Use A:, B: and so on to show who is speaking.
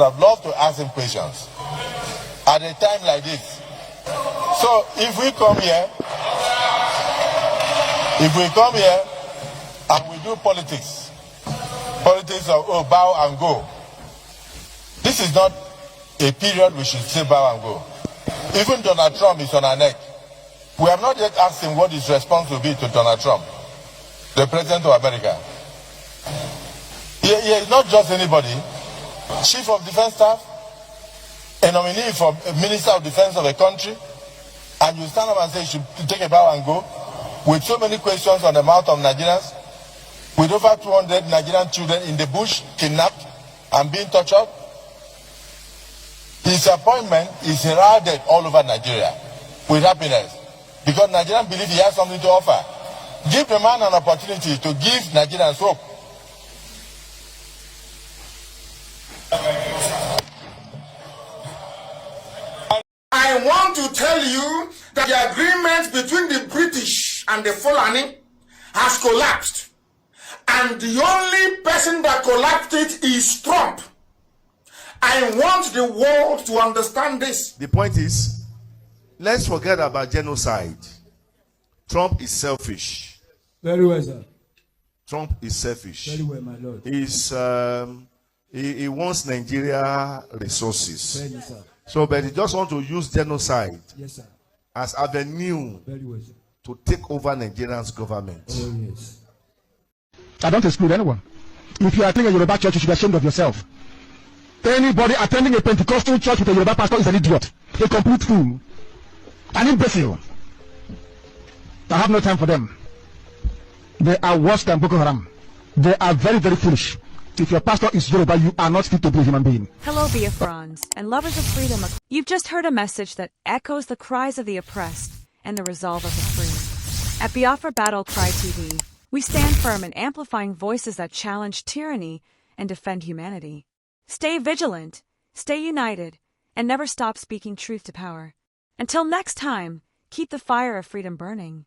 A: I'd love to ask him questions at a time like this. So if we come here and we do politics of bow and go, this is not a period we should say bow and go. Even Donald Trump is on our neck. We have not yet asked him what his response will be to Donald Trump, the President of America. He is not just anybody. Chief of Defense Staff, a nominee for Minister of Defense of a country, and you stand up and say you should take a bow and go, with so many questions on the mouth of Nigerians, with over 200 Nigerian children in the bush, kidnapped and being tortured. His appointment is heralded all over Nigeria with happiness, because Nigerians believe he has something to offer. Give the man an opportunity to give Nigerians hope.
B: I want to tell you that the agreement between the British and the Fulani has collapsed. And the only person that collapsed it is Trump. I want the world to understand this.
C: The point is, let's forget about genocide. Trump is selfish.
D: Very well, sir.
C: Trump is selfish.
D: Very well, my lord.
C: He wants Nigeria resources.
D: Very well, sir.
C: So, but he just want to use genocide,
D: yes, sir,
C: as avenue
D: very well, sir,
C: to take over Nigeria's government.
D: Oh, yes.
E: I don't exclude anyone. If you are attending a Yoruba church, you should be ashamed of yourself. Anybody attending a Pentecostal church with a Yoruba pastor is an idiot, a complete fool, an imbecile. I have no time for them. They are worse than Boko Haram. They are very, very foolish. If your pastor is Yoruba, you are not fit to be a human being.
F: Hello, Biafrans and lovers of freedom. You've just heard a message that echoes the cries of the oppressed and the resolve of the free. At Biafra Battle Cry TV, we stand firm in amplifying voices that challenge tyranny and defend humanity. Stay vigilant, stay united, and never stop speaking truth to power. Until next time, keep the fire of freedom burning.